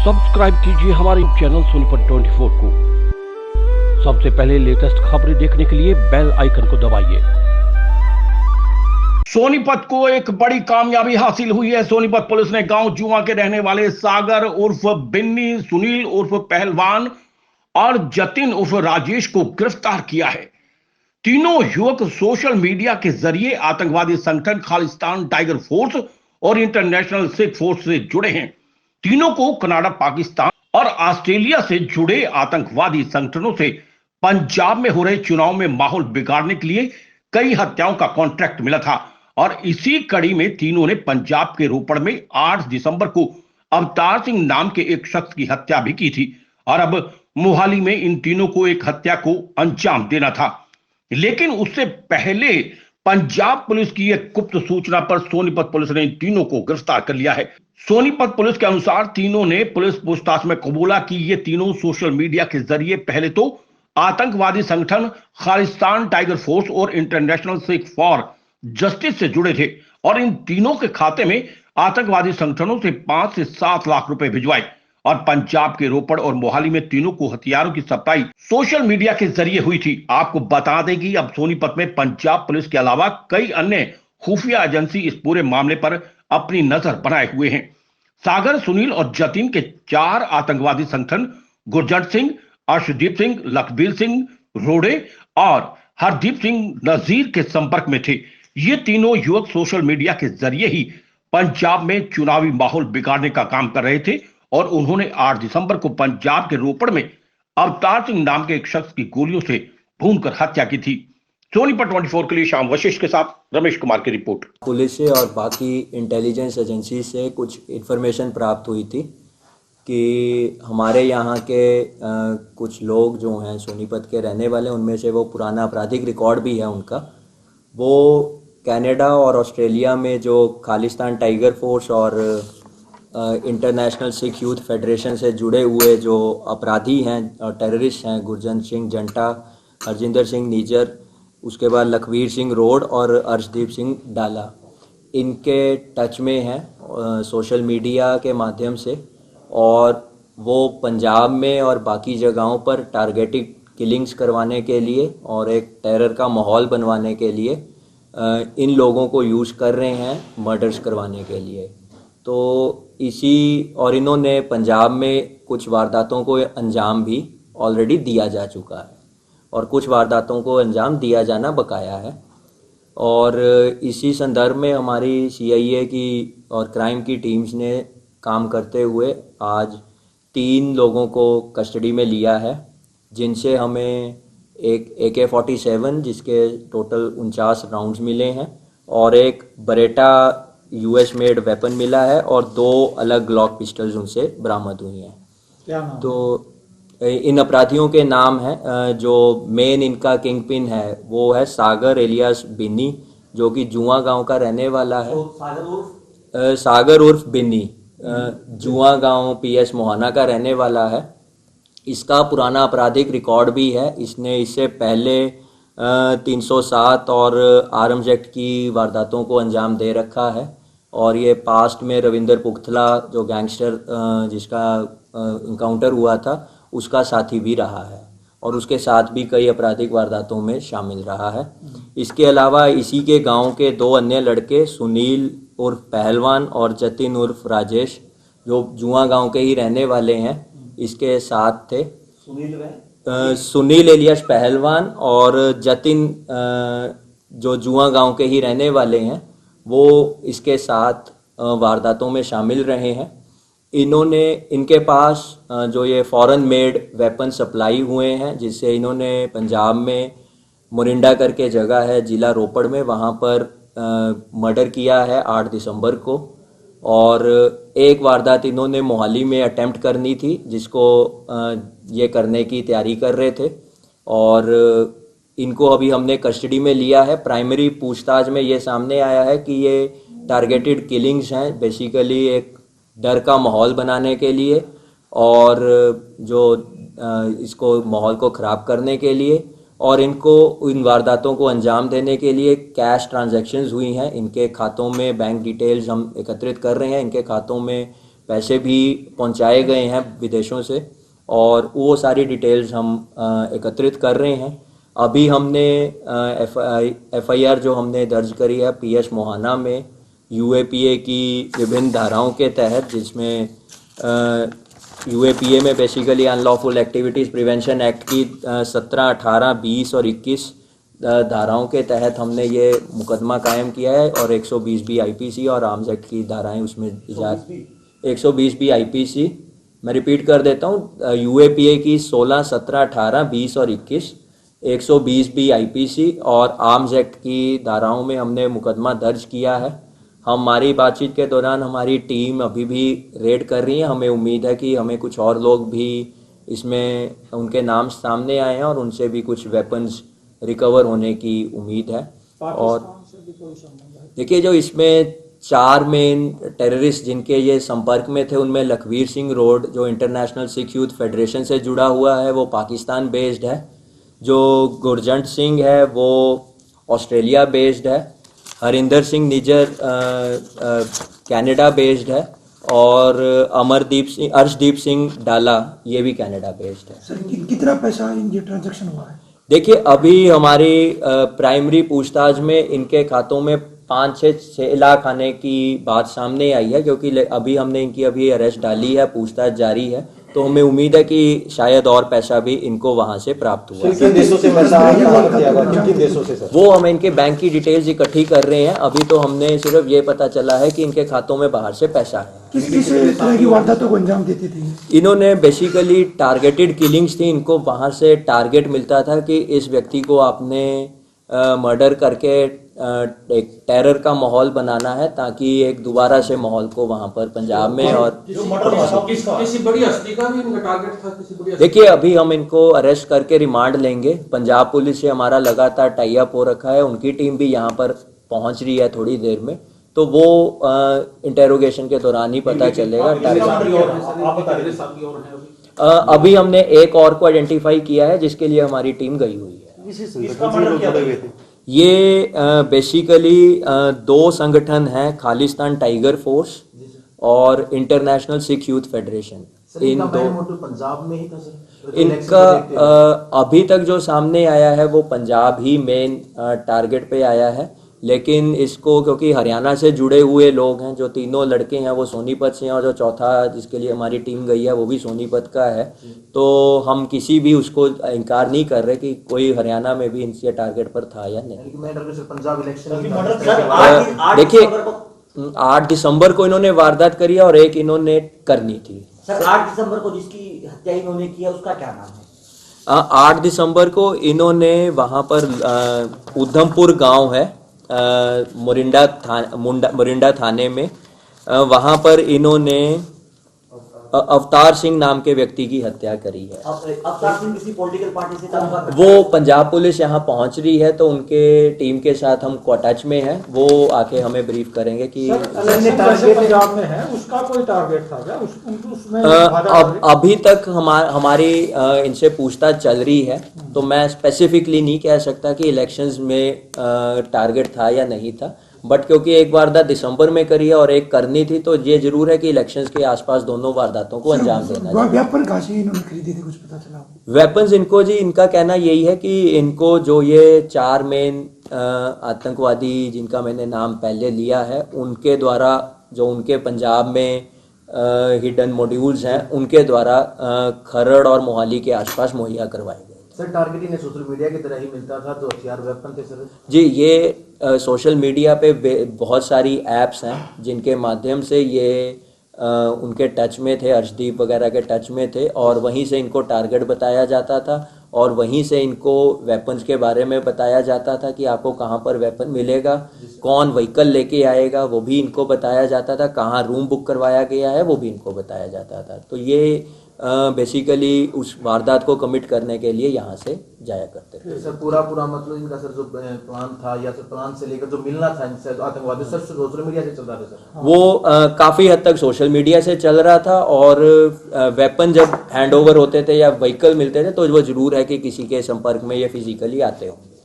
Subscribe कीजिए हमारे channel Sonipat 24 को। सबसे पहले लेटेस्ट खबरें देखने के लिए बेल आइकन को दबाइए। सोनीपत को एक बड़ी कामयाबी हासिल हुई है। सोनीपत पुलिस ने गांव जुआ के रहने वाले सागर उर्फ बिन्नी, सुनील उर्फ पहलवान और जतिन उर्फ राजेश को गिरफ्तार किया है। तीनों युवक सोशल मीडिया के जरिए आतंकवादी संगठन खालिस्तान टाइगर फोर्स और इंटरनेशनल सिख फोर्स से जुड़े हैं। तीनों को कनाडा, पाकिस्तान और ऑस्ट्रेलिया से जुड़े आतंकवादी संगठनों से पंजाब में हो रहे चुनाव में माहौल बिगाड़ने के लिए कई हत्याओं का कॉन्ट्रैक्ट मिला था और इसी कड़ी में तीनों ने पंजाब के रोपड़ में 8 दिसंबर को अवतार सिंह नाम के एक शख्स की हत्या भी की थी और अब मोहाली में इन तीनों को एक हत्या को अंजाम देना था। लेकिन उससे पहले पंजाब पुलिस की एक गुप्त सूचना पर सोनीपत पुलिस ने इन तीनों को गिरफ्तार कर लिया है। सोनीपत पुलिस के अनुसार तीनों ने पुलिस पूछताछ में कबूला कि ये तीनों सोशल मीडिया के जरिए पहले तो आतंकवादी संगठन खालिस्तान टाइगर फोर्स और इंटरनेशनल सिख फॉर जस्टिस से जुड़े थे और इन तीनों के खाते में आतंकवादी संगठनों से 5 से 7 लाख रुपए भिजवाए और पंजाब के रोपड़ और मोहाली में तीनों को हथियारों की सप्लाई सोशल मीडिया के जरिए हुई थी। आपको बता दें कि अब सोनीपत में पंजाब पुलिस के अलावा कई अन्य खुफिया एजेंसी इस पूरे मामले पर अपनी नजर बनाए हुए हैं। सागर, सुनील और जतिन के 4 आतंकवादी संगठन गुरजंट सिंह, अर्शदीप सिंह, लखबीर सिंह रोड़े और हरदीप सिंह नजीर के संपर्क में थे। ये तीनों युवक सोशल मीडिया के जरिए ही पंजाब में चुनावी माहौल बिगाड़ने का काम कर रहे थे और उन्होंने 8 दिसंबर को पंजाब के रोपड़ में अवतार सिंह नाम के एक शख्स की गोलियों से भूनकर हत्या की थी। सोनीपत 24 के लिए शाम वशिष्ठ के साथ रमेश कुमार की रिपोर्ट। पुलिस से और बाकी इंटेलिजेंस एजेंसी से कुछ इन्फॉर्मेशन प्राप्त हुई थी कि हमारे यहाँ के कुछ लोग जो हैं सोनीपत के रहने वाले, उनमें से वो पुराना आपराधिक रिकॉर्ड भी है उनका, वो कनाडा और ऑस्ट्रेलिया में जो खालिस्तान टाइगर फोर्स और इंटरनेशनल सिख यूथ फेडरेशन से जुड़े हुए जो अपराधी हैं और टेररिस्ट हैं, गुरजंत सिंह जंटा, हरजिंदर सिंह नीजर, उसके बाद लखबीर सिंह रोड और अर्शदीप सिंह डाला, इनके टच में हैं सोशल मीडिया के माध्यम से और वो पंजाब में और बाकी जगहों पर टारगेटेड किलिंग्स करवाने के लिए और एक टेरर का माहौल बनवाने के लिए इन लोगों को यूज़ कर रहे हैं मर्डर्स करवाने के लिए। तो और इन्होंने पंजाब में कुछ वारदातों को अंजाम भी ऑलरेडी दिया जा चुका है और कुछ वारदातों को अंजाम दिया जाना बकाया है। और इसी संदर्भ में हमारी CIA की और क्राइम की टीम्स ने काम करते हुए आज 3 लोगों को कस्टडी में लिया है, जिनसे हमें एक AK-47 जिसके टोटल 49 राउंड्स मिले हैं और एक बरेटा US मेड वेपन मिला है और 2 अलग ग्लॉक पिस्टल्स उनसे बरामद हुई हैं। क्या नाम? तो इन अपराधियों के नाम हैं, जो मेन इनका किंग पिन है वो है सागर एलियास बिन्नी, जो कि जुआ गांव का रहने वाला है। सागर उर्फ बिन्नी जुआ गांव PS मोहाना का रहने वाला है। इसका पुराना आपराधिक रिकॉर्ड भी है। इसने इससे पहले 307 और आर्म्स एक्ट की वारदातों को अंजाम दे रखा है और ये पास्ट में रविंदर पुख्तला जो गैंगस्टर जिसका इनकाउंटर हुआ था उसका साथी भी रहा है और उसके साथ भी कई आपराधिक वारदातों में शामिल रहा है। इसके अलावा इसी के गांव के 2 अन्य लड़के सुनील उर्फ पहलवान और जतिन उर्फ राजेश, जो जुआ गांव के ही रहने वाले हैं, इसके साथ थे। सुनील एलियास पहलवान और जतिन जो जुआ गांव के ही रहने वाले हैं, वो इसके साथ वारदातों में शामिल रहे हैं। इनके पास जो ये फॉरेन मेड वेपन सप्लाई हुए हैं, जिससे इन्होंने पंजाब में मोरिंडा करके जगह है जिला रोपड़ में, वहाँ पर मर्डर किया है 8 दिसंबर को। और एक वारदात इन्होंने मोहाली में अटेम्प्ट करनी थी, जिसको ये करने की तैयारी कर रहे थे और इनको अभी हमने कस्टडी में लिया है। प्राइमरी पूछताछ में ये सामने आया है कि ये टारगेटेड किलिंग्स हैं, बेसिकली एक डर का माहौल बनाने के लिए और जो इसको माहौल को ख़राब करने के लिए और इनको इन वारदातों को अंजाम देने के लिए कैश ट्रांजैक्शंस हुई हैं। इनके खातों में बैंक डिटेल्स हम एकत्रित कर रहे हैं। इनके खातों में पैसे भी पहुंचाए गए हैं विदेशों से, और वो सारी डिटेल्स हम एकत्रित कर रहे हैं। अभी हमने FIR जो हमने दर्ज करी है PS मोहाना में UAPA की विभिन्न धाराओं के तहत, जिसमें UAPA में basically unlawful activities prevention act की 17, 18, 20 और 21 धाराओं के तहत हमने ये मुकदमा कायम किया है, और 120B IPC और आर्म्स एक्ट की धाराएं उसमें 120B IPC, मैं रिपीट कर देता हूँ, UAPA की 16, 17, 18, 20 और 21, 120B IPC और आर्म्स एक्ट की धाराओं में हमने मुकदमा दर्ज किया है। हमारी बातचीत के दौरान हमारी टीम अभी भी रेड कर रही है। हमें उम्मीद है कि हमें कुछ और लोग भी इसमें उनके नाम सामने आए हैं और उनसे भी कुछ वेपन्स रिकवर होने की उम्मीद है। और देखिए, जो इसमें 4 मेन टेररिस्ट जिनके ये संपर्क में थे, उनमें लखवीर सिंह रोड जो इंटरनेशनल सिख यूथ फेडरेशन से जुड़ा हुआ है, वो पाकिस्तान बेस्ड है। जो गुरजंट सिंह है वो ऑस्ट्रेलिया बेस्ड है। हरिंदर सिंह निजर कनाडा बेस्ड है, और अर्शदीप सिंह डाला ये भी कनाडा बेस्ड है। सर, कितना पैसा ये ट्रांजैक्शन हुआ है? देखिए, अभी हमारी प्राइमरी पूछताछ में इनके खातों में 5-6 लाख आने की बात सामने आई है, क्योंकि अभी हमने इनकी अभी अरेस्ट डाली है, पूछताछ जारी है, तो हमें उम्मीद है कि शायद और पैसा भी इनको वहां से प्राप्त हुआ। किन देशों से पैसा किन देशों से सर? वो हम इनके बैंक की डिटेल्स इकट्ठी कर रहे हैं। अभी तो हमने सिर्फ ये पता चला है कि इनके खातों में बाहर से पैसा है। किस तरह की वारदातों को अंजाम देती थी? इन्होंने बेसिकली टारगेटेड किलिंग्स थी। इनको वहां से टारगेट मिलता था कि इस व्यक्ति को आपने मर्डर करके एक टेरर का माहौल बनाना है, ताकि एक दोबारा से माहौल को वहां पर पंजाब में। और किसी बड़ी हस्ती का भी इनका टारगेट था? किसी बड़ी देखिए, अभी हम इनको अरेस्ट करके रिमांड लेंगे। पंजाब पुलिस से हमारा लगातार टाई अप हो रखा है, उनकी टीम भी यहाँ पर पहुंच रही है थोड़ी देर में, तो वो इंटेरोगेशन के दौरान ही पता चलेगा। अभी हमने एक और को आइडेंटिफाई किया है जिसके लिए हमारी टीम गई हुई है। ये बेसिकली 2 संगठन हैं, खालिस्तान टाइगर फोर्स और इंटरनेशनल सिख यूथ फेडरेशन। इन दो पंजाब में ही था सर? इनका अभी तक जो सामने आया है वो पंजाब ही मेन टारगेट पे आया है, लेकिन इसको क्योंकि हरियाणा से जुड़े हुए लोग हैं, जो 3 लड़के हैं वो सोनीपत से हैं, और जो चौथा जिसके लिए हमारी टीम गई है वो भी सोनीपत का है। तो हम किसी भी उसको इनकार नहीं कर रहे कि कोई हरियाणा में भी इनसे टारगेट पर था या नहीं। पंजाब इलेक्शन देखिए, 8 दिसंबर को इन्होंने वारदात करी है और एक इन्होंने करनी थी। सर, 8 दिसंबर को जिसकी हत्या इन्होंने की है उसका क्या नाम है? 8 दिसंबर को इन्होंने वहाँ पर उधमपुर गांव है, मोरिंडा थाने में, वहां पर इन्होंने अवतार सिंह नाम के व्यक्ति की हत्या करी है। अवतार सिंह किसी पॉलिटिकल पार्टी से ताल्लुक? वो पंजाब पुलिस यहाँ पहुंच रही है, तो उनके टीम के साथ हम टच में हैं। वो आके हमें ब्रीफ करेंगे कि पंजाब में है, उसका कोई टारगेट था क्या? उसमें अभी तक हमारी इनसे पूछताछ चल रही है, तो मैं स्पेसिफिकली नहीं कह सकता कि इलेक्शंस में टारगेट था या नहीं था, बट क्योंकि एक वारदात दिसंबर में करी है और एक करनी थी, तो ये जरूर है कि इलेक्शंस के आसपास दोनों वारदातों को अंजाम देना है। वेपन कहाँ से इन्होंने खरीदे थे, कुछ पता चला? वेपन्स इनको जी, इनका कहना यही है कि इनको जो ये 4 मेन आतंकवादी जिनका मैंने नाम पहले लिया है, उनके द्वारा जो उनके पंजाब में हिडन मॉड्यूल्स हैं, उनके द्वारा खरड़ और मोहाली के आसपास मुहैया करवाए गए। सर, टारगेट इन्हें सोशल मीडिया की तरह ही मिलता था, तो हथियार वेपन थे सर? जी, ये सोशल मीडिया पे बहुत सारी ऐप्स हैं जिनके माध्यम से ये उनके टच में थे, अर्शदीप वगैरह के टच में थे, और वहीं से इनको टारगेट बताया जाता था, और वहीं से इनको वेपन्स के बारे में बताया जाता था कि आपको कहाँ पर वेपन मिलेगा, कौन व्हीकल लेके आएगा वो भी इनको बताया जाता था, कहाँ रूम बुक करवाया गया है वो भी इनको बताया जाता था। तो ये बेसिकली उस वारदात को कमिट करने के लिए यहाँ से जाया करते थे। सर, पूरा मतलब इनका सर जो प्लान था, या सर प्लान से लेकर जो मिलना था इनसे आतंकवादी, सर सोशल मीडिया से चल रहा था सर? वो काफ़ी हद तक सोशल मीडिया से चल रहा था, और वेपन जब हैंड ओवर होते थे या व्हीकल मिलते थे, तो वो जरूर है कि किसी के संपर्क में ये फिजिकली आते होंगे।